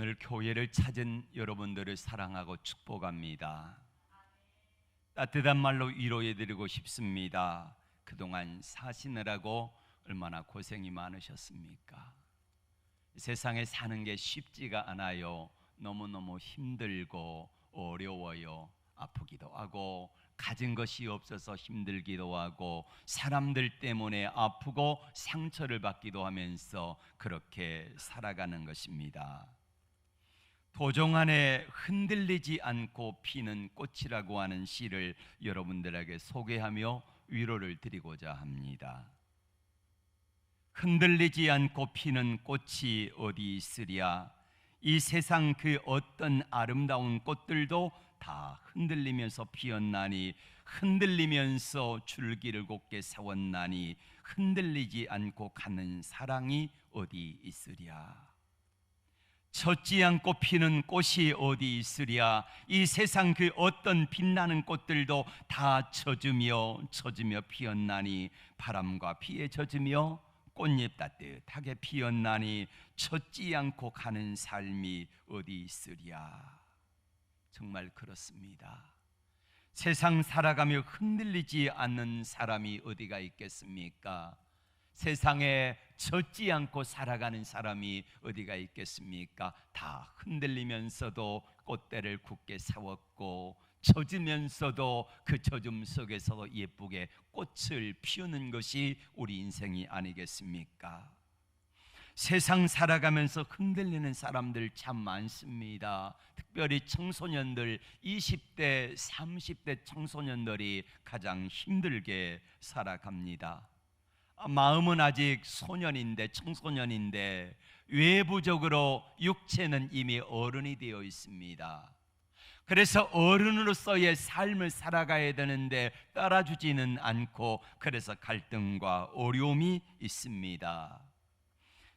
오늘 교회를 찾은 여러분들을 사랑하고 축복합니다. 따뜻한 말로 위로해드리고 싶습니다. 그동안 사시느라고 얼마나 고생이 많으셨습니까? 세상에 사는 게 쉽지가 않아요. 너무너무 힘들고 어려워요. 아프기도 하고 가진 것이 없어서 힘들기도 하고 사람들 때문에 아프고 상처를 받기도 하면서 그렇게 살아가는 것입니다. 도종 안에 흔들리지 않고 피는 꽃이라고 하는 시를 여러분들에게 소개하며 위로를 드리고자 합니다. 흔들리지 않고 피는 꽃이 어디 있으랴. 이 세상 그 어떤 아름다운 꽃들도 다 흔들리면서 피었나니 흔들리면서 줄기를 곱게 세웠나니 흔들리지 않고 가는 사랑이 어디 있으랴. 젖지 않고 피는 꽃이 어디 있으랴. 이 세상 그 어떤 빛나는 꽃들도 다 젖으며 피었나니 바람과 비에 젖으며 꽃잎 따뜻하게 피었나니 젖지 않고 가는 삶이 어디 있으랴. 정말 그렇습니다. 세상 살아가며 흔들리지 않는 사람이 어디가 있겠습니까? 세상에 젖지 않고 살아가는 사람이 어디가 있겠습니까? 다 흔들리면서도 꽃대를 굳게 세웠고 젖으면서도 그 젖음 속에서도 예쁘게 꽃을 피우는 것이 우리 인생이 아니겠습니까? 세상 살아가면서 흔들리는 사람들 참 많습니다. 특별히 청소년들, 20대, 30대 청소년들이 가장 힘들게 살아갑니다. 마음은 아직 소년인데, 청소년인데 외부적으로 육체는 이미 어른이 되어 있습니다. 그래서 어른으로서의 삶을 살아가야 되는데 따라주지는 않고 그래서 갈등과 어려움이 있습니다.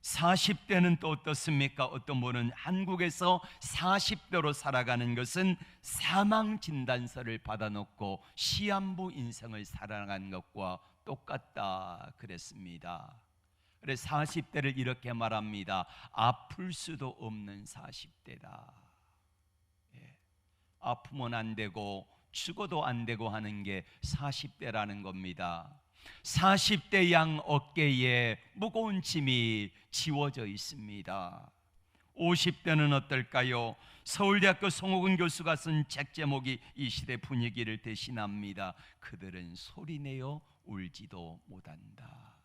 40대는 또 어떻습니까? 어떤 분은 한국에서 40대로 살아가는 것은 사망진단서를 받아놓고 시한부 인생을 살아가는 것과 똑같다 그랬습니다. 그래서 40대를 이렇게 말합니다. 아플 수도 없는 40대다. 아프면 안 되고 죽어도 안 되고 하는 게 40대라는 겁니다. 40대 양 어깨에 무거운 짐이 지워져 있습니다. 50대는 어떨까요? 서울대학교 송옥은 교수가 쓴 책 제목이 이 시대 분위기를 대신합니다. 그들은 소리내어 울지도 못한다.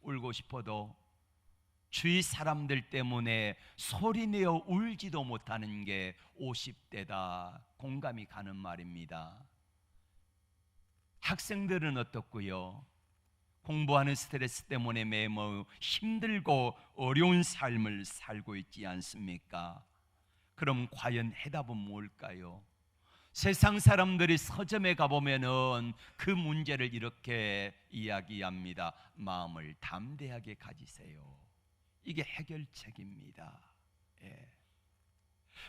울고 싶어도 주위 사람들 때문에 소리내어 울지도 못하는 게 50대다. 공감이 가는 말입니다. 학생들은 어떻고요? 공부하는 스트레스 때문에 매우 힘들고 어려운 삶을 살고 있지 않습니까? 그럼 과연 해답은 뭘까요? 세상 사람들이 서점에 가보면은 그 문제를 이렇게 이야기합니다. 마음을 담대하게 가지세요. 이게 해결책입니다.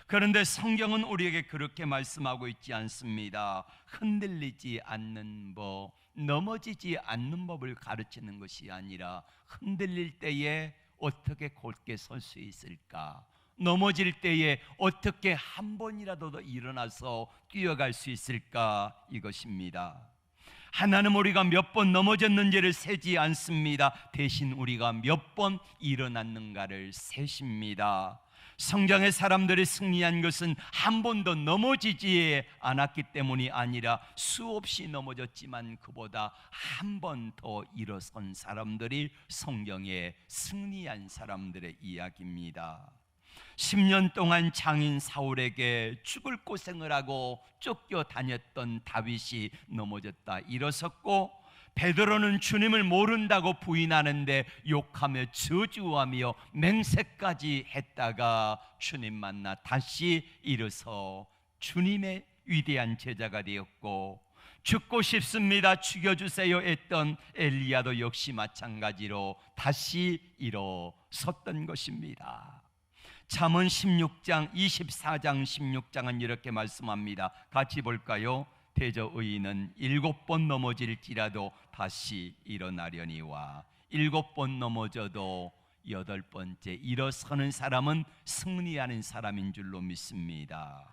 그런데 성경은 우리에게 그렇게 말씀하고 있지 않습니다. 흔들리지 않는 법, 넘어지지 않는 법을 가르치는 것이 아니라 흔들릴 때에 어떻게 곧게 설 수 있을까? 넘어질 때에 어떻게 한 번이라도 더 일어나서 뛰어갈 수 있을까? 이것입니다. 하나님 우리가 몇 번 넘어졌는지를 세지 않습니다. 대신 우리가 몇 번 일어났는가를 세십니다. 성경의 사람들이 승리한 것은 한 번도 넘어지지 않았기 때문이 아니라 수없이 넘어졌지만 그보다 한 번 더 일어선 사람들이 성경에 승리한 사람들의 이야기입니다. 10년 동안 장인 사울에게 죽을 고생을 하고 쫓겨다녔던 다윗이 넘어졌다 일어섰고, 베드로는 주님을 모른다고 부인하는데 욕하며 저주하며 맹세까지 했다가 주님 만나 다시 일어서 주님의 위대한 제자가 되었고, 죽고 싶습니다 죽여주세요 했던 엘리야도 역시 마찬가지로 다시 일어섰던 것입니다. 잠언 16장 24장 16장은 이렇게 말씀합니다. 같이 볼까요? 대저 의인은 7번 넘어질지라도 다시 일어나려니와 7번 넘어져도 여덟 번째, 일어서는 사람은 승리하는 사람인 줄로 믿습니다.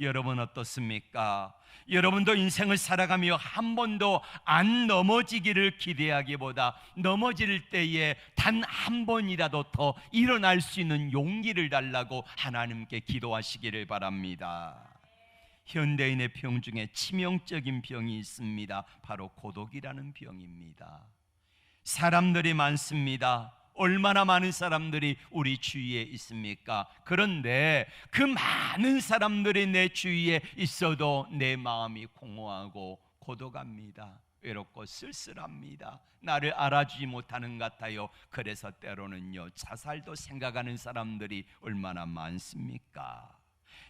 여러분 어떻습니까? 여러분도 인생을 살아가며 한 번도 안 넘어지기를 기대하기보다 넘어질 때에 단 한 번이라도 더 일어날 수 있는 용기를 달라고 하나님께 기도하시기를 바랍니다. 현대인의 병 중에 치명적인 병이 있습니다. 바로 고독이라는 병입니다. 사람들이 많습니다. 얼마나 많은 사람들이 우리 주위에 있습니까? 그런데 그 많은 사람들이 내 주위에 있어도 내 마음이 공허하고 고독합니다. 외롭고 쓸쓸합니다. 나를 알아주지 못하는 것 같아요. 그래서 때로는요, 자살도 생각하는 사람들이 얼마나 많습니까?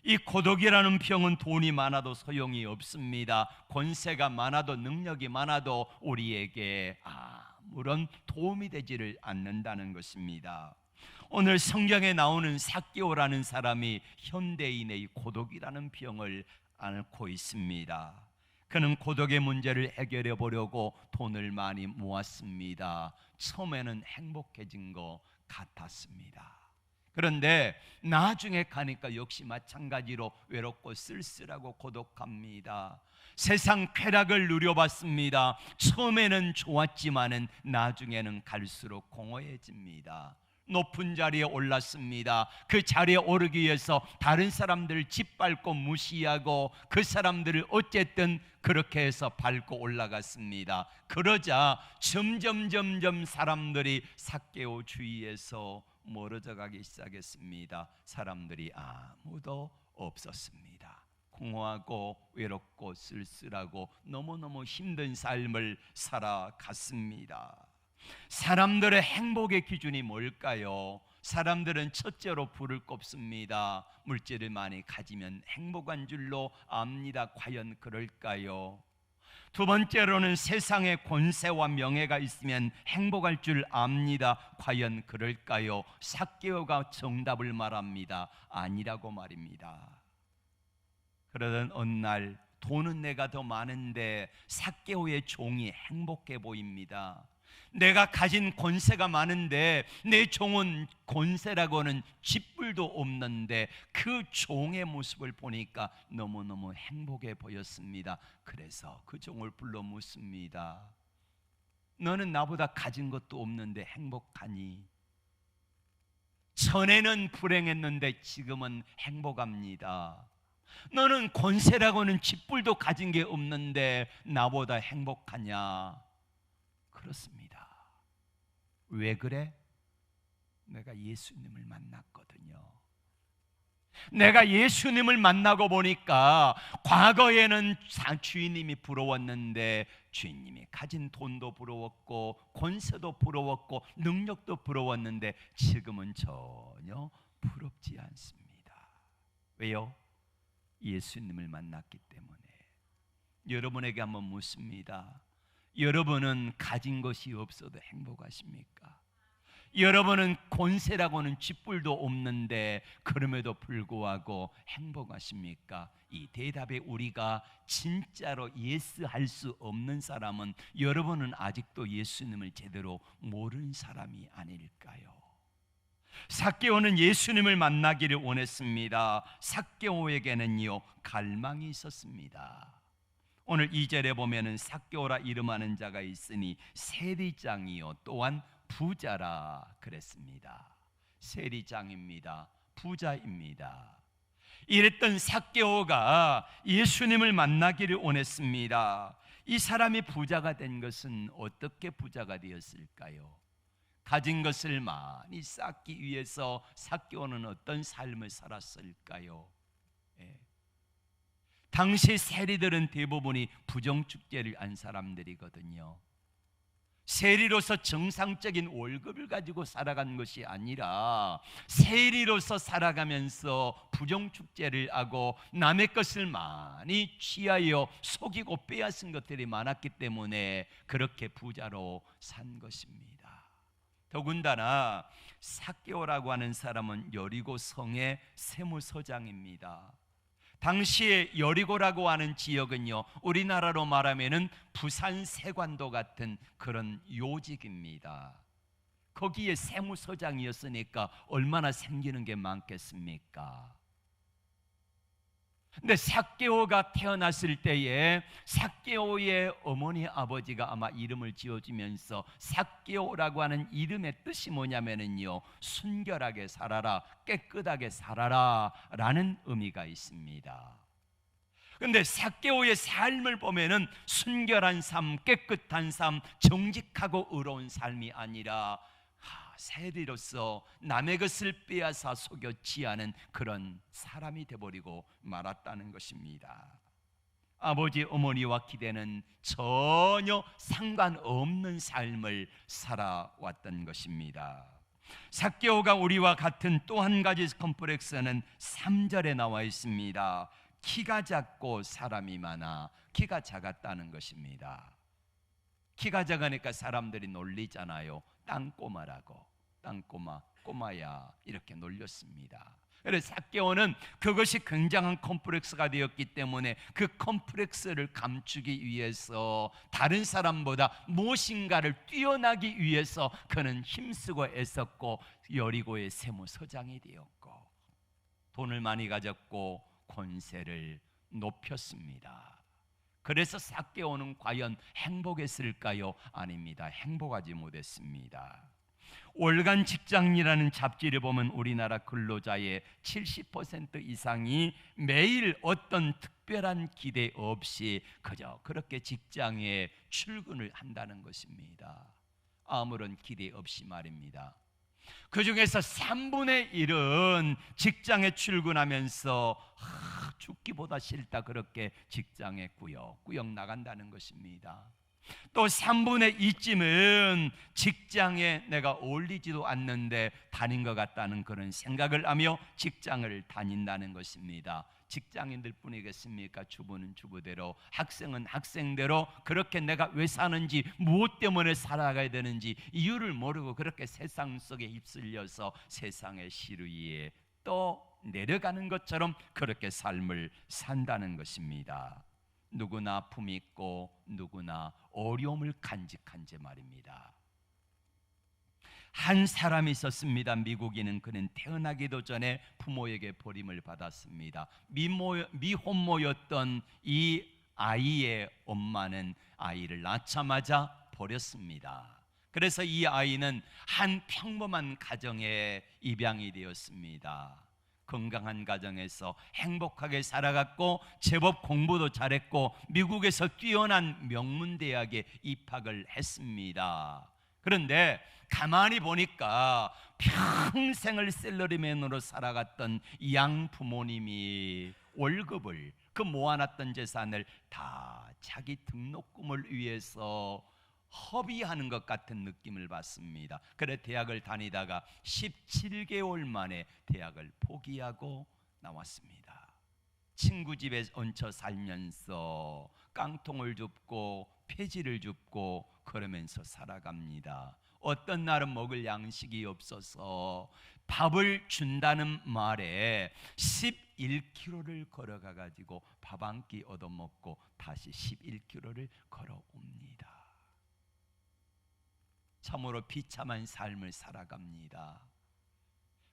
이 고독이라는 병은 돈이 많아도 소용이 없습니다. 권세가 많아도 능력이 많아도 우리에게 아무런 도움이 되지를 않는다는 것입니다. 오늘 성경에 나오는 삭개오라는 사람이 현대인의 이 고독이라는 병을 앓고 있습니다. 그는 고독의 문제를 해결해 보려고 돈을 많이 모았습니다. 처음에는 행복해진 것 같았습니다. 그런데 나중에 가니까 역시 마찬가지로 외롭고 쓸쓸하고 고독합니다. 세상 쾌락을 누려봤습니다. 처음에는 좋았지만은 나중에는 갈수록 공허해집니다. 높은 자리에 올랐습니다. 그 자리에 오르기 위해서 다른 사람들을 짓밟고 무시하고 그 사람들을 어쨌든 그렇게 해서 밟고 올라갔습니다. 그러자 점점 사람들이 삭개오 주위에서 멀어져 가기 시작했습니다. 사람들이 아무도 없었습니다. 공허하고 외롭고 쓸쓸하고 너무너무 힘든 삶을 살아갔습니다. 사람들의 행복의 기준이 뭘까요? 사람들은 첫째로 불을 꼽습니다. 물질을 많이 가지면 행복한 줄로 압니다. 과연 그럴까요? 두 번째로는 세상에 권세와 명예가 있으면 행복할 줄 압니다. 과연 그럴까요? 삭개오가 정답을 말합니다. 아니라고 말입니다. 그러던 어느 날 돈은 내가 더 많은데 삭개오의 종이 행복해 보입니다. 내가 가진 권세가 많은데 내 종은 권세라고는 쥐뿔도 없는데 그 종의 모습을 보니까 너무너무 행복해 보였습니다. 그래서 그 종을 불러 묻습니다. 너는 나보다 가진 것도 없는데 행복하니? 전에는 불행했는데 지금은 행복합니다. 너는 권세라고는 쥐뿔도 가진 게 없는데 나보다 행복하냐? 그렇습니다. 왜 그래? 내가 예수님을 만났거든요. 내가 예수님을 만나고 보니까 과거에는 주인님이 부러웠는데 주인님이 가진 돈도 부러웠고 권세도 부러웠고 능력도 부러웠는데 지금은 전혀 부럽지 않습니다. 왜요? 예수님을 만났기 때문에. 여러분에게 한번 묻습니다. 여러분은 가진 것이 없어도 행복하십니까? 여러분은 권세라고는 쥐뿔도 없는데 그럼에도 불구하고 행복하십니까? 이 대답에 우리가 진짜로 예스할 수 없는 사람은 여러분은 아직도 예수님을 제대로 모르는 사람이 아닐까요? 삭개오는 예수님을 만나기를 원했습니다. 삭개오에게는요 갈망이 있었습니다. 오늘 2절에 보면은 삭개오라 이름하는 자가 있으니 세리장이요 또한 부자라 그랬습니다. 세리장입니다. 부자입니다. 이랬던 삭개오가 예수님을 만나기를 원했습니다. 이 사람이 부자가 된 것은 어떻게 부자가 되었을까요? 가진 것을 많이 쌓기 위해서 삭개오는 어떤 삶을 살았을까요? 당시 세리들은 대부분이 부정축제를 한 사람들이거든요. 세리로서 정상적인 월급을 가지고 살아간 것이 아니라 세리로서 살아가면서 부정축제를 하고 남의 것을 많이 취하여 속이고 빼앗은 것들이 많았기 때문에 그렇게 부자로 산 것입니다. 더군다나 삭개오라고 하는 사람은 여리고 성의 세무서장입니다. 당시에 여리고라고 하는 지역은요 우리나라로 말하면은 부산 세관도 같은 그런 요직입니다. 거기에 세무서장이었으니까 얼마나 생기는 게 많겠습니까? 근데 삭개오가 태어났을 때에 삭개오의 어머니 아버지가 아마 이름을 지어주면서 삭개오라고 하는 이름의 뜻이 뭐냐면은요, 순결하게 살아라, 깨끗하게 살아라 라는 의미가 있습니다. 근데 삭개오의 삶을 보면은 순결한 삶, 깨끗한 삶, 정직하고 의로운 삶이 아니라 세리로서 남의 것을 빼앗아 속여 취하는 그런 사람이 되어버리고 말았다는 것입니다. 아버지 어머니와 기대는 전혀 상관없는 삶을 살아왔던 것입니다. 삭개오가 우리와 같은 또 한 가지 컴플렉스는 3절에 나와 있습니다. 키가 작고 사람이 많아. 키가 작았다는 것입니다. 키가 작으니까 사람들이 놀리잖아요. 땅꼬마라고. 땅꼬마, 꼬마야 이렇게 놀렸습니다. 그래서 삭개오는 그것이 굉장한 컴플렉스가 되었기 때문에 그 컴플렉스를 감추기 위해서 다른 사람보다 무엇인가를 뛰어나기 위해서 그는 힘쓰고 애썼고 여리고의 세무서장이 되었고 돈을 많이 가졌고 권세를 높였습니다. 그래서 삭개오는 과연 행복했을까요? 아닙니다. 행복하지 못했습니다. 월간 직장이라는 잡지를 보면 우리나라 근로자의 70% 이상이 매일 어떤 특별한 기대 없이 그저 그렇게 직장에 출근을 한다는 것입니다. 아무런 기대 없이 말입니다. 그 중에서 3분의 1은 직장에 출근하면서 죽기보다 싫다 그렇게 직장에 꾸역꾸역 나간다는 것입니다. 또 3분의 2쯤은 직장에 내가 어울리지도 않는데 다닌 것 같다는 그런 생각을 하며 직장을 다닌다는 것입니다. 직장인들 뿐이겠습니까? 주부는 주부대로, 학생은 학생대로 그렇게 내가 왜 사는지, 무엇 때문에 살아가야 되는지 이유를 모르고 그렇게 세상 속에 휩쓸려서 세상의 시루위에 또 내려가는 것처럼 그렇게 삶을 산다는 것입니다. 누구나 아픔이 있고 누구나 어려움을 간직한 제 말입니다. 한 사람이 있었습니다. 미국인은 그는 태어나기도 전에 부모에게 버림을 받았습니다. 미혼모였던 이 아이의 엄마는 아이를 낳자마자 버렸습니다. 그래서 이 아이는 한 평범한 가정에 입양이 되었습니다. 건강한 가정에서 행복하게 살아갔고 제법 공부도 잘했고 미국에서 뛰어난 명문대학에 입학을 했습니다. 그런데 가만히 보니까 평생을 샐러리맨으로 살아갔던 양 부모님이 월급을, 그 모아놨던 재산을 다 자기 등록금을 위해서 허비하는 것 같은 느낌을 받습니다. 그래 대학을 다니다가 17개월 만에 대학을 포기하고 나왔습니다. 친구 집에 얹혀 살면서 깡통을 줍고 폐지를 줍고 그러면서 살아갑니다. 어떤 날은 먹을 양식이 없어서 밥을 준다는 말에 11km를 걸어가 가지고 밥 한 끼 얻어먹고 다시 11km를 걸어옵니다. 참으로 비참한 삶을 살아갑니다.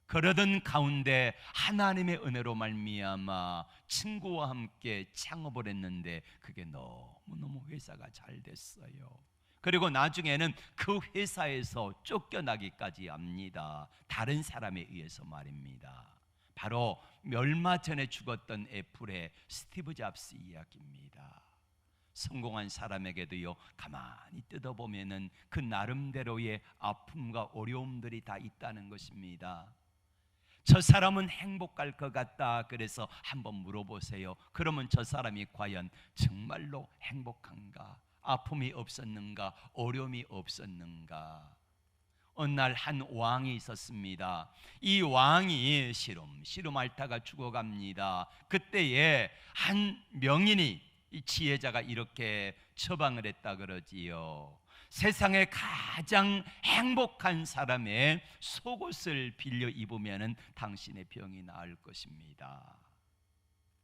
그러던 가운데 하나님의 은혜로 말미암아 친구와 함께 창업을 했는데 그게 너무너무 회사가 잘 됐어요. 그리고 나중에는 그 회사에서 쫓겨나기까지 합니다. 다른 사람에 의해서 말입니다. 바로 얼마 전에 죽었던 애플의 스티브 잡스 이야기입니다. 성공한 사람에게도요, 가만히 뜯어보면은 그 나름대로의 아픔과 어려움들이 다 있다는 것입니다. 저 사람은 행복할 것 같다. 그래서 한번 물어보세요. 그러면 저 사람이 과연 정말로 행복한가? 아픔이 없었는가? 어려움이 없었는가? 어느 날 한 왕이 있었습니다. 이 왕이 시름시름 앓다가 죽어갑니다. 그때에 한 명인이, 이 지혜자가 이렇게 처방을 했다 그러지요. 세상에 가장 행복한 사람의 속옷을 빌려 입으면 당신의 병이 나을 것입니다.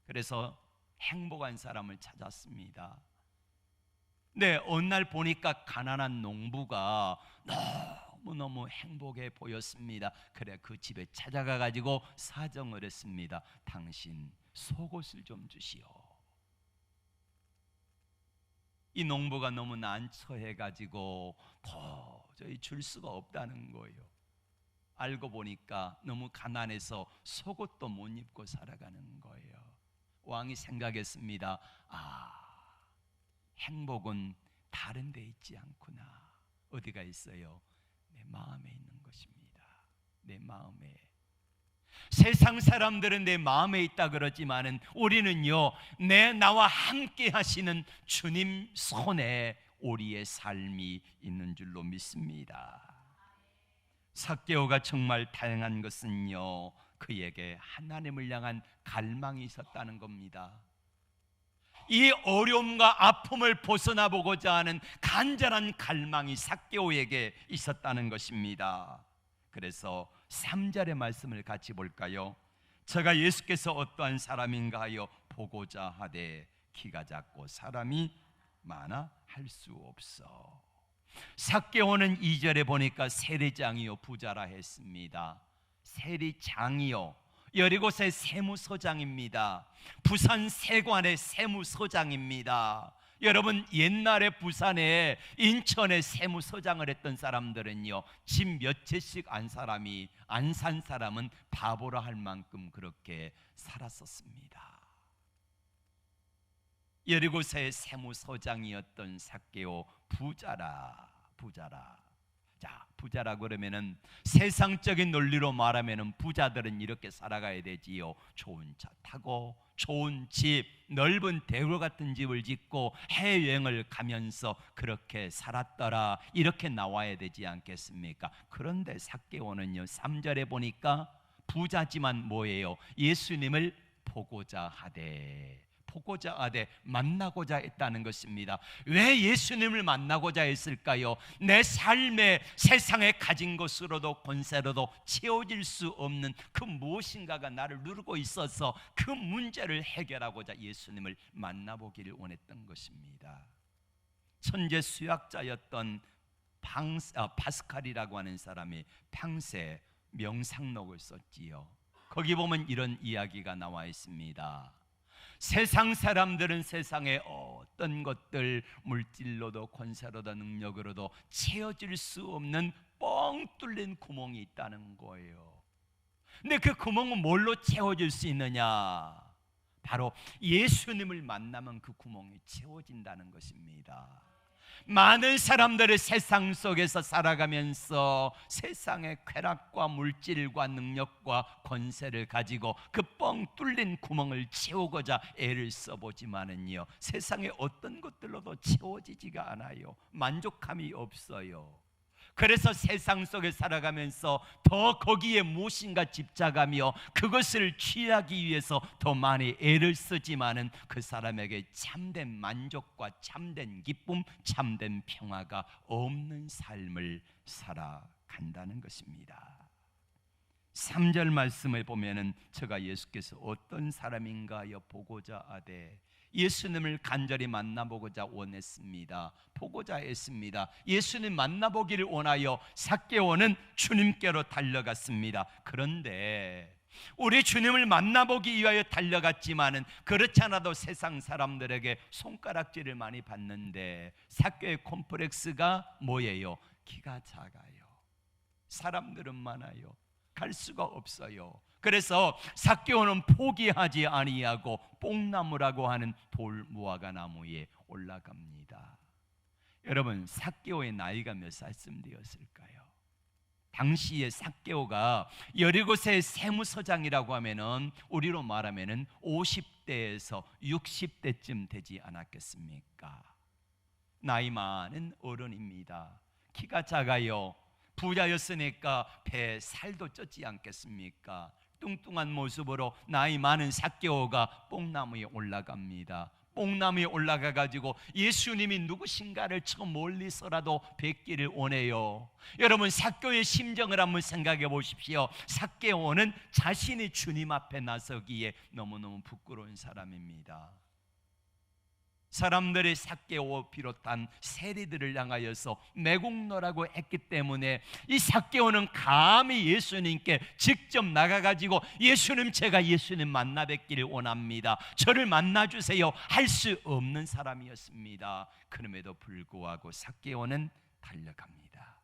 그래서 행복한 사람을 찾았습니다. 네, 어느 날 보니까 가난한 농부가 너무너무 행복해 보였습니다. 그래 그 집에 찾아가 가지고 사정을 했습니다. 당신 속옷을 좀 주시오. 이 농부가 너무 난처해 가지고 도저히 줄 수가 없다는 거예요. 알고 보니까 너무 가난해서 속옷도 못 입고 살아가는 거예요. 왕이 생각했습니다. 행복은 다른 데 있지 않구나. 어디가 있어요? 내 마음에 있는 것입니다. 내 마음에. 세상 사람들은 내 마음에 있다 그러지만은 우리는요, 나와 함께 하시는 주님 손에 우리의 삶이 있는 줄로 믿습니다. 삭개오가 정말 다양한 것은요, 그에게 하나님을 향한 갈망이 있었다는 겁니다. 이 어려움과 아픔을 벗어나 보고자 하는 간절한 갈망이 삭개오에게 있었다는 것입니다. 그래서 3절의 말씀을 같이 볼까요? 저가 예수께서 어떠한 사람인가 하여 보고자 하되 키가 작고 사람이 많아 할 수 없어. 삭개오는 2절에 보니까 세리장이요 부자라 했습니다. 세리장이요, 여리고의 세무서장입니다. 부산 세관의 세무서장입니다. 여러분, 옛날에 부산에 인천에 세무서장을 했던 사람들은요, 집 몇 채씩 안 산 사람은 바보라 할 만큼 그렇게 살았었습니다. 여리고의 세무서장이었던 삭개오, 부자라. 자, 부자라 그러면은 세상적인 논리로 말하면은 부자들은 이렇게 살아가야 되지요. 좋은 차 타고 좋은 집, 넓은 대로 같은 집을 짓고 해외여행을 가면서 그렇게 살았더라, 이렇게 나와야 되지 않겠습니까? 그런데 삭개오는요, 3절에 보니까 부자지만 뭐예요? 예수님을 보고자 하되 만나고자 했다는 것입니다. 왜 예수님을 만나고자 했을까요? 내 삶에 세상에 가진 것으로도 권세로도 채워질 수 없는 그 무엇인가가 나를 누르고 있어서 그 문제를 해결하고자 예수님을 만나보기를 원했던 것입니다. 천재 수학자였던 파스칼이라고 하는 사람이 평생 명상록을 썼지요. 거기 보면 이런 이야기가 나와 있습니다. 세상 사람들은 세상에 어떤 것들, 물질로도 권세로도 능력으로도 채워질 수 없는 뻥 뚫린 구멍이 있다는 거예요. 근데 그 구멍은 뭘로 채워질 수 있느냐? 바로 예수님을 만나면 그 구멍이 채워진다는 것입니다. 많은 사람들의 세상 속에서 살아가면서 세상의 쾌락과 물질과 능력과 권세를 가지고 그 뻥 뚫린 구멍을 채우고자 애를 써보지만은요, 세상의 어떤 것들로도 채워지지가 않아요. 만족함이 없어요. 그래서 세상 속에 살아가면서 더 거기에 무엇인가 집착하며 그것을 취하기 위해서 더 많이 애를 쓰지만은 그 사람에게 참된 만족과 참된 기쁨, 참된 평화가 없는 삶을 살아간다는 것입니다. 3절 말씀을 보면은 저가 예수께서 어떤 사람인가 하여 보고자 하되, 예수님을 간절히 만나보고자 원했습니다. 보고자 했습니다. 예수님 만나보기를 원하여 삭개오는 주님께로 달려갔습니다. 그런데 우리 주님을 만나보기 위하여 달려갔지만은 그렇지 않아도 세상 사람들에게 손가락질을 많이 받는데, 삭개오의 콤플렉스가 뭐예요? 키가 작아요. 사람들은 많아요. 갈 수가 없어요. 그래서 삭개오는 포기하지 아니하고 뽕나무라고 하는 돌무화과 나무에 올라갑니다. 여러분, 삭개오의 나이가 몇 살쯤 되었을까요? 당시에 삭개오가 여리고의 세무서장이라고 하면은 우리로 말하면은 50대에서 60대쯤 되지 않았겠습니까? 나이 많은 어른입니다. 키가 작아요. 부자였으니까 배에 살도 쪘지 않겠습니까? 뚱뚱한 모습으로 나이 많은 삭개오가 뽕나무에 올라갑니다. 뽕나무에 올라가 가지고 예수님이 누구신가를 저 멀리서라도 뵙기를 원해요. 여러분, 삭개오의 심정을 한번 생각해 보십시오. 삭개오는 자신이 주님 앞에 나서기에 너무너무 부끄러운 사람입니다. 사람들이 삭개오 비롯한 세리들을 향하여서 매국노라고 했기 때문에 이 삭개오는 감히 예수님께 직접 나가가지고 예수님, 제가 예수님 만나 뵙기를 원합니다, 저를 만나주세요 할 수 없는 사람이었습니다. 그럼에도 불구하고 삭개오는 달려갑니다.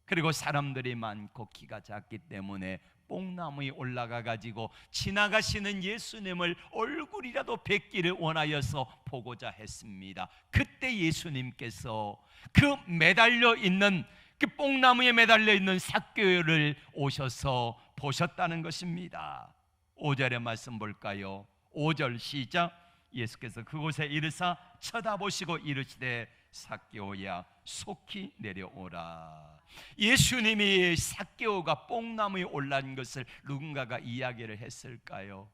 그리고 사람들이 많고 키가 작기 때문에 뽕나무에 올라가 가지고 지나가시는 예수님을 얼굴이라도 뵙기를 원하여서 보고자 했습니다. 그때 예수님께서 그 매달려 있는, 그 뽕나무에 매달려 있는 삭개오를 오셔서 보셨다는 것입니다. 5절의 말씀 볼까요? 5절 시작. 예수께서 그곳에 이르사 쳐다보시고 이르시되 삭개오야 속히 내려오라. 예수님이 삭개오가 뽕나무에 올라간 것을 누군가가 이야기를 했을까요?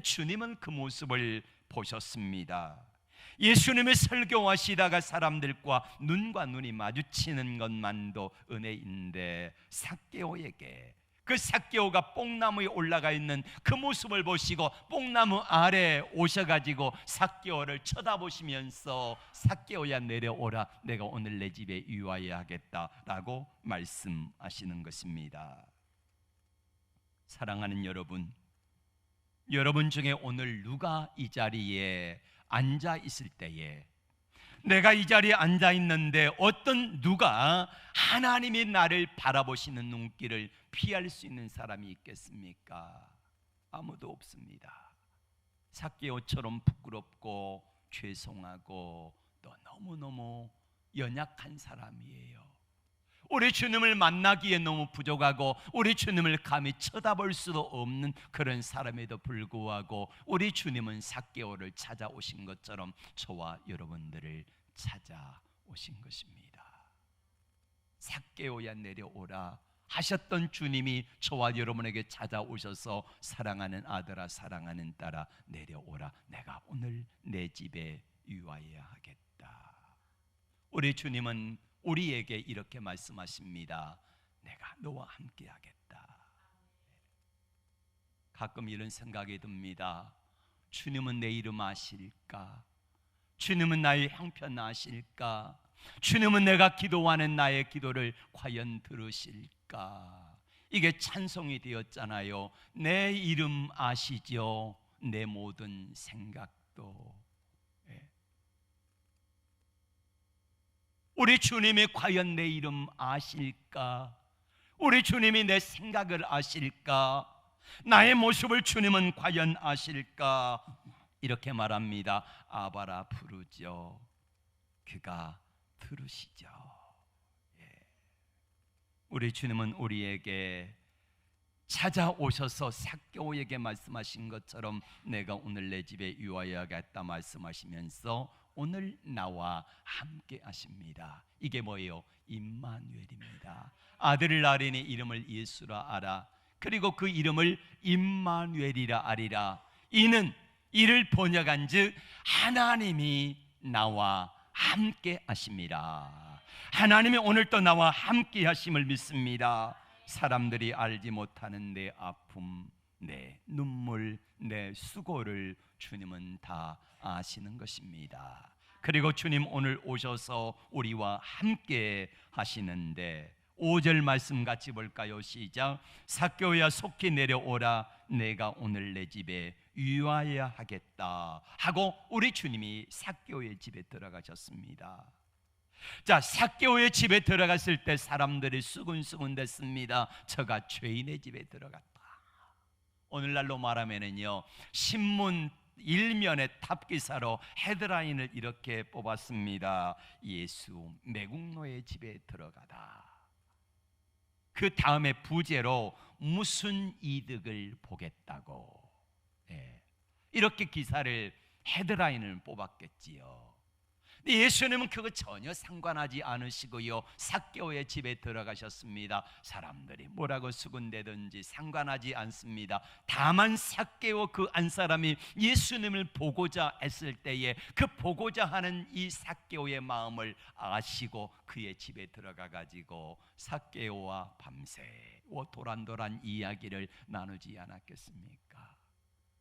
주님은 그 모습을 보셨습니다. 예수님이 설교하시다가 사람들과 눈과 눈이 마주치는 것만도 은혜인데, 삭개오에게, 그 삭개오가 뽕나무에 올라가 있는 그 모습을 보시고 뽕나무 아래 오셔가지고 삭개오를 쳐다보시면서 삭개오야 내려오라, 내가 오늘 내 집에 유하여 하겠다라고 말씀하시는 것입니다. 사랑하는 여러분, 여러분 중에 오늘 누가 이 자리에 앉아 있을 때에, 내가 이 자리에 앉아 있는데 어떤 누가 하나님이 나를 바라보시는 눈길을 피할 수 있는 사람이 있겠습니까? 아무도 없습니다. 삭개오처럼 부끄럽고 죄송하고 또 너무너무 연약한 사람이에요. 우리 주님을 만나기에 너무 부족하고 우리 주님을 감히 쳐다볼 수도 없는 그런 사람에도 불구하고 우리 주님은 삭개오를 찾아오신 것처럼 저와 여러분들을 찾아오신 것입니다. 삭개오야 내려오라 하셨던 주님이 저와 여러분에게 찾아오셔서 사랑하는 아들아, 사랑하는 딸아, 내려오라, 내가 오늘 내 집에 유하여야 하겠다. 우리 주님은 우리에게 이렇게 말씀하십니다. 내가 너와 함께 하겠다. 가끔 이런 생각이 듭니다. 주님은 내 이름 아실까? 주님은 나의 형편 아실까? 주님은 내가 기도하는 나의 기도를 과연 들으실까? 이게 찬송이 되었잖아요. 내 이름 아시죠? 내 모든 생각도. 우리 주님이 과연 내 이름 아실까? 우리 주님이 내 생각을 아실까? 나의 모습을 주님은 과연 아실까? 이렇게 말합니다. 아바라 부르죠. 그가 들으시죠. 우리 주님은 우리에게 찾아오셔서 삭개오에게 말씀하신 것처럼 내가 오늘 내 집에 유하여야겠다 말씀하시면서 오늘 나와 함께 하십니다. 이게 뭐예요? 임마누엘입니다. 아들을 낳으니 이름을 예수라 하라. 그리고 그 이름을 임마누엘이라 하리라. 이를 번역한즉 하나님이 나와 함께 하심이라. 하나님이 오늘도 나와 함께 하심을 믿습니다. 사람들이 알지 못하는 내 아픔, 내 눈물, 내 수고를 주님은 다 아시는 것입니다. 그리고 주님 오늘 오셔서 우리와 함께 하시는데 5절 말씀 같이 볼까요? 시작. 삭개오야 속히 내려오라, 내가 오늘 내 집에 유하여야 하겠다 하고 우리 주님이 삭개오의 집에 들어가셨습니다. 자, 삭개오의 집에 들어갔을 때 사람들이 수군수군 됐습니다. 저가 죄인의 집에 들어갔다. 오늘날로 말하면은요, 신문 일면의 탑기사로 헤드라인을 이렇게 뽑았습니다. 예수 매국노의 집에 들어가다. 그 다음에 부제로 무슨 이득을 보겠다고, 이렇게 기사를 헤드라인을 뽑았겠지요. 근데 예수님은 그거 전혀 상관하지 않으시고요, 삭개오의 집에 들어가셨습니다. 사람들이 뭐라고 수군대든지 상관하지 않습니다. 다만 삭개오 그 한 사람이 예수님을 보고자 했을 때에 그 보고자 하는 이 삭개오의 마음을 아시고 그의 집에 들어가 가지고 삭개오와 밤새 도란도란 이야기를 나누지 않았겠습니까?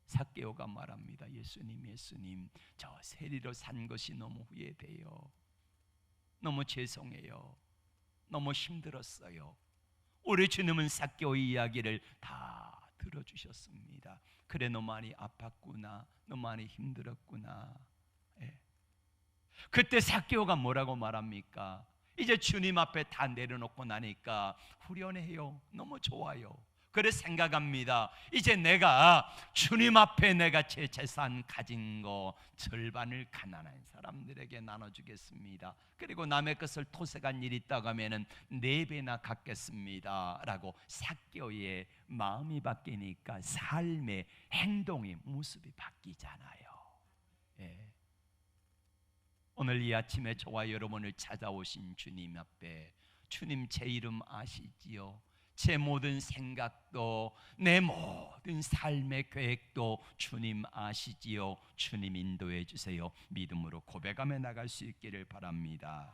삭개오가 말합니다. 예수님, 저 세리로 산 것이 너무 후회돼요. 너무 죄송해요. 너무 힘들었어요. 우리 주님은 삭개오의 이야기를 다 들어주셨습니다. 그래, 너 많이 아팠구나, 너 많이 힘들었구나. 예. 그때 삭개오가 뭐라고 말합니까? 이제 주님 앞에 다 내려놓고 나니까 후련해요. 너무 좋아요. 그래 생각합니다. 이제 내가 주님 앞에 내가 제 재산 가진 거 절반을 가난한 사람들에게 나눠주겠습니다. 그리고 남의 것을 토색한 일이 있다고 하면은 4배나 갚겠습니다 라고 삭개오의 마음이 바뀌니까 삶의 행동의 모습이 바뀌잖아요. 예. 오늘 이 아침에 저와 여러분을 찾아오신 주님 앞에, 주님 제 이름 아시지요? 제 모든 생각도 내 모든 삶의 계획도 주님 아시지요? 주님 인도해 주세요. 믿음으로 고백하며 나갈 수 있기를 바랍니다.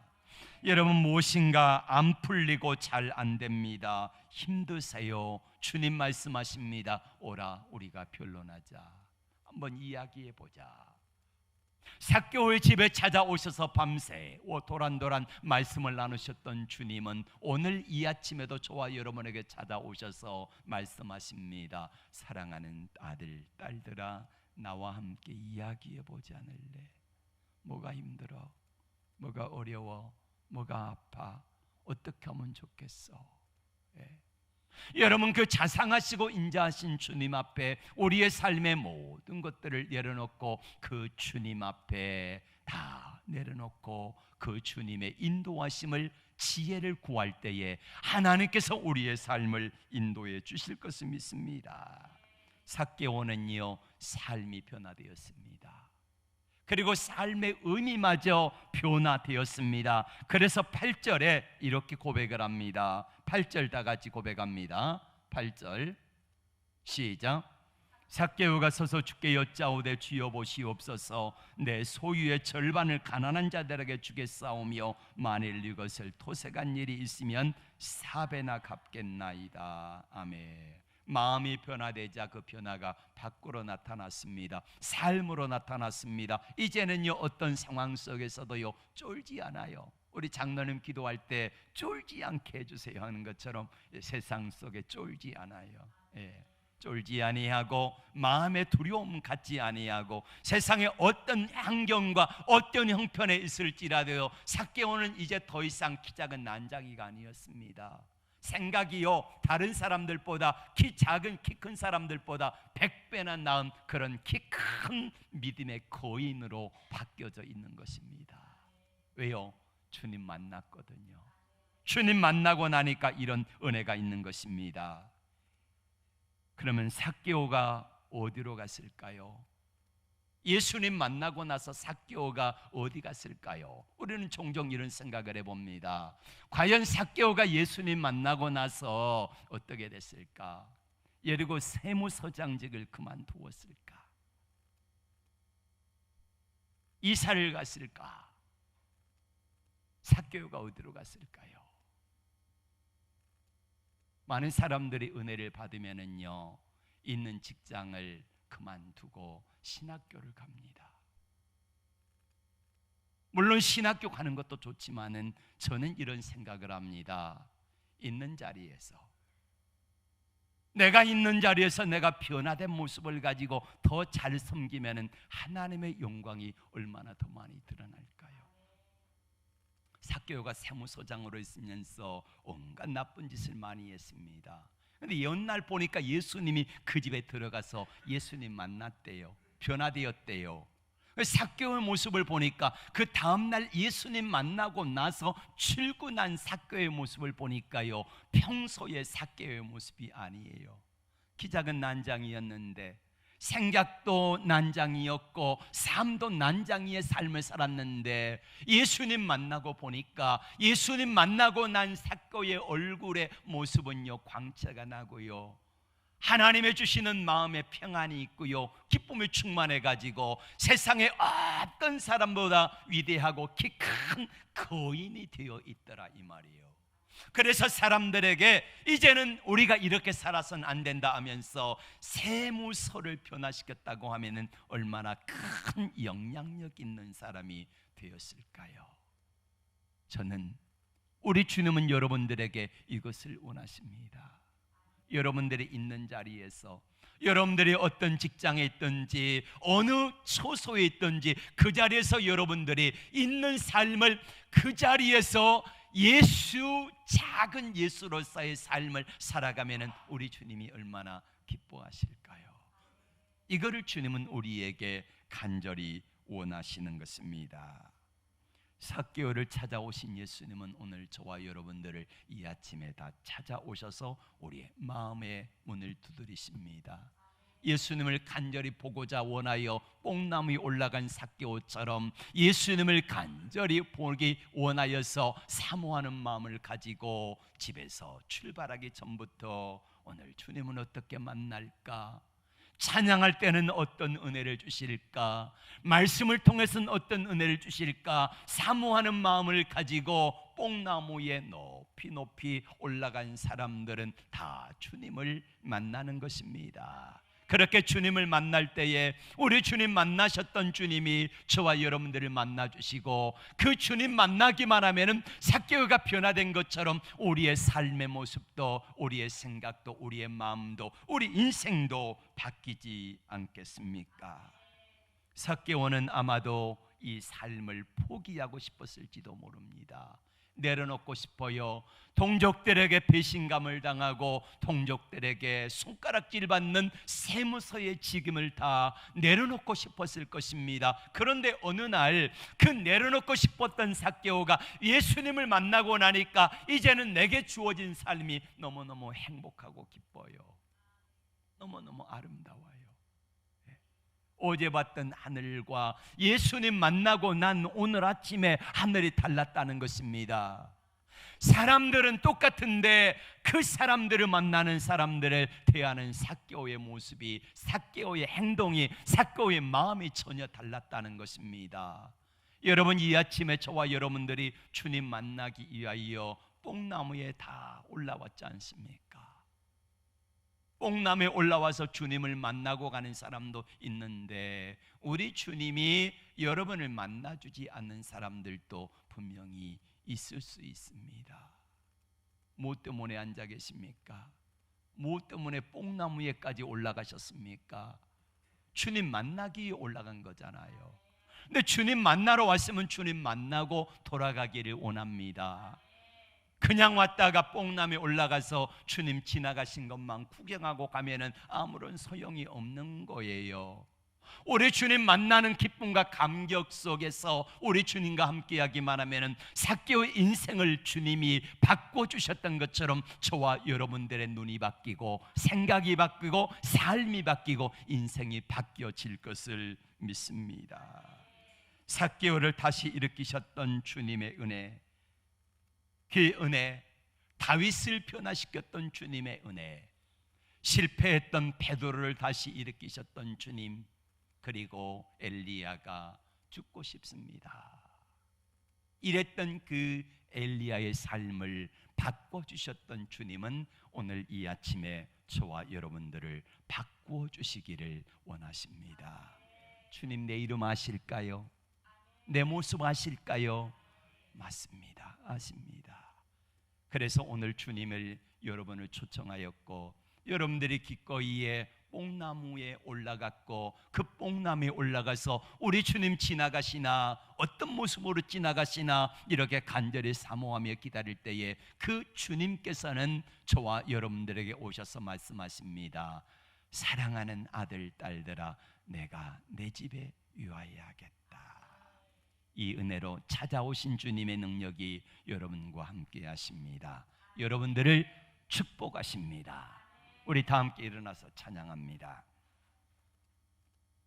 여러분, 무엇인가 안 풀리고 잘 안 됩니다. 힘드세요. 주님 말씀하십니다. 오라, 우리가 변론하자. 한번 이야기해 보자. 삭개오의 집에 찾아오셔서 밤새 도란도란 말씀을 나누셨던 주님은 오늘 이 아침에도 저와 여러분에게 찾아오셔서 말씀하십니다. 사랑하는 아들, 딸들아, 나와 함께 이야기해 보지 않을래? 뭐가 힘들어? 뭐가 어려워? 뭐가 아파? 어떻게 하면 좋겠어? 예. 여러분, 그 자상하시고 인자하신 주님 앞에 우리의 삶의 모든 것들을 내려놓고 그 주님 앞에 다 내려놓고 그 주님의 인도하심을, 지혜를 구할 때에 하나님께서 우리의 삶을 인도해 주실 것을 믿습니다. 삭개오는요, 삶이 변화되었습니다. 그리고 삶의 의미마저 변화되었습니다. 그래서 8절에 이렇게 고백을 합니다. 8절 다 같이 고백합니다. 8절 시작. 삭개오가 서서 주께 여짜오되 주여 보시옵소서, 내 소유의 절반을 가난한 자들에게 주겠사오며 만일 이것을 토색한 일이 있으면 4배나 갚겠나이다. 아멘. 마음이 변화되자 그 변화가 밖으로 나타났습니다. 삶으로 나타났습니다. 이제는요, 어떤 상황 속에서도요 쫄지 않아요. 우리 장로님 기도할 때 쫄지 않게 해주세요 하는 것처럼 세상 속에 쫄지 않아요. 예. 쫄지 아니하고 마음의 두려움 갖지 아니하고 세상에 어떤 환경과 어떤 형편에 있을지라도요, 삭개오는 이제 더 이상 키 작은 난장이가 아니었습니다. 생각이요, 다른 사람들보다 키 작은 키 큰 사람들보다 100배나 나은 그런 키 큰 믿음의 거인으로 바뀌어져 있는 것입니다. 왜요? 주님 만났거든요. 주님 만나고 나니까 이런 은혜가 있는 것입니다. 그러면 삭개오가 어디로 갔을까요? 예수님 만나고 나서 삭개오가 어디 갔을까요? 우리는 종종 이런 생각을 해봅니다. 과연 삭개오가 예수님 만나고 나서 어떻게 됐을까? 예리고 세무서장직을 그만두었을까? 이사를 갔을까? 삭개오가 어디로 갔을까요? 많은 사람들이 은혜를 받으면은요, 있는 직장을 그만두고 신학교를 갑니다. 물론 신학교 가는 것도 좋지만은 저는 이런 생각을 합니다. 있는 자리에서, 내가 있는 자리에서 내가 변화된 모습을 가지고 더 잘 섬기면은 하나님의 영광이 얼마나 더 많이 드러날까요? 삭개오가 세무서장으로 있으면서 온갖 나쁜 짓을 많이 했습니다. 그런데 연날 보니까 예수님이 그 집에 들어가서 예수님 만났대요. 변화되었대요. 삭개오의 모습을 보니까 그 다음날 예수님 만나고 나서 출근한 삭개오의 모습을 보니까요, 평소의 삭개오의 모습이 아니에요. 키 작은 난장이었는데 생각도 난장이었고 삶도 난장이의 삶을 살았는데 예수님 만나고 보니까 예수님 만나고 난 삭개오의 얼굴의 모습은요, 광채가 나고요, 하나님의 주시는 마음에 평안이 있고요, 기쁨이 충만해 가지고 세상의 어떤 사람보다 위대하고 키 큰 거인이 되어 있더라 이 말이에요. 그래서 사람들에게 이제는 우리가 이렇게 살아서는 안 된다 하면서 세무서를 변화시켰다고 하면은 얼마나 큰 영향력 있는 사람이 되었을까요? 저는 우리 주님은 여러분들에게 이것을 원하십니다. 여러분들이 있는 자리에서, 여러분들이 어떤 직장에 있든지 어느 초소에 있든지 그 자리에서 여러분들이 있는 삶을 그 자리에서 작은 예수로서의 삶을 살아가면 우리 주님이 얼마나 기뻐하실까요? 이거를 주님은 우리에게 간절히 원하시는 것입니다. 삭개오를 찾아오신 예수님은 오늘 저와 여러분들을 이 아침에 다 찾아오셔서 우리의 마음의 문을 두드리십니다. 예수님을 간절히 보고자 원하여 뽕나무에 올라간 삭개오처럼 예수님을 간절히 보기 원하여서 사모하는 마음을 가지고 집에서 출발하기 전부터 오늘 주님은 어떻게 만날까? 찬양할 때는 어떤 은혜를 주실까? 말씀을 통해서는 어떤 은혜를 주실까? 사모하는 마음을 가지고 뽕나무에 높이 높이 올라간 사람들은 다 주님을 만나는 것입니다. 그렇게 주님을 만날 때에 우리 주님 만나셨던 주님이 저와 여러분들을 만나주시고 그 주님 만나기만 하면 삭개오가 변화된 것처럼 우리의 삶의 모습도 우리의 생각도 우리의 마음도 우리 인생도 바뀌지 않겠습니까? 삭개오는 아마도 이 삶을 포기하고 싶었을지도 모릅니다. 내려놓고 싶어요. 동족들에게 배신감을 당하고 동족들에게 손가락질 받는 세무서의 직임을 다 내려놓고 싶었을 것입니다. 그런데 어느 날 그 내려놓고 싶었던 삭개오가 예수님을 만나고 나니까 이제는 내게 주어진 삶이 너무너무 행복하고 기뻐요. 너무너무 아름다워요. 어제 봤던 하늘과 예수님 만나고 난 오늘 아침에 하늘이 달랐다는 것입니다. 사람들은 똑같은데 그 사람들을 만나는 사람들을 대하는 삭개오의 모습이, 삭개오의 행동이, 삭개오의 마음이 전혀 달랐다는 것입니다. 여러분, 이 아침에 저와 여러분들이 주님 만나기 위하여 뽕나무에 다 올라왔지 않습니까? 뽕나무에 올라와서 주님을 만나고 가는 사람도 있는데 우리 주님이 여러분을 만나주지 않는 사람들도 분명히 있을 수 있습니다. 뭐 때문에 앉아 계십니까? 뭐 때문에 뽕나무에까지 올라가셨습니까? 주님 만나기 위해 올라간 거잖아요. 근데 주님 만나러 왔으면 주님 만나고 돌아가기를 원합니다. 그냥 왔다가 뽕나무에 올라가서 주님 지나가신 것만 구경하고 가면은 아무런 소용이 없는 거예요. 우리 주님 만나는 기쁨과 감격 속에서 우리 주님과 함께하기만 하면은 삭개오의 인생을 주님이 바꿔주셨던 것처럼 저와 여러분들의 눈이 바뀌고 생각이 바뀌고 삶이 바뀌고 인생이 바뀌어질 것을 믿습니다. 삭개오를 다시 일으키셨던 주님의 은혜, 그 은혜, 다윗을 변화시켰던 주님의 은혜, 실패했던 베드로를 다시 일으키셨던 주님, 그리고 엘리야가 죽고 싶습니다. 이랬던 그 엘리야의 삶을 바꿔주셨던 주님은 오늘 이 아침에 저와 여러분들을 바꿔주시기를 원하십니다. 주님, 내 이름 아실까요? 내 모습 아실까요? 맞습니다. 아십니다. 그래서 오늘 주님을 여러분을 초청하였고 여러분들이 기꺼이에 뽕나무에 올라갔고 그 뽕나무에 올라가서 우리 주님 지나가시나 어떤 모습으로 지나가시나 이렇게 간절히 사모하며 기다릴 때에 그 주님께서는 저와 여러분들에게 오셔서 말씀하십니다. 사랑하는 아들 딸들아, 내가 내 집에 유하여야겠다. 이 은혜로 찾아오신 주님의 능력이 여러분과 함께 하십니다. 여러분들을 축복하십니다. 우리 다 함께 일어나서 찬양합니다.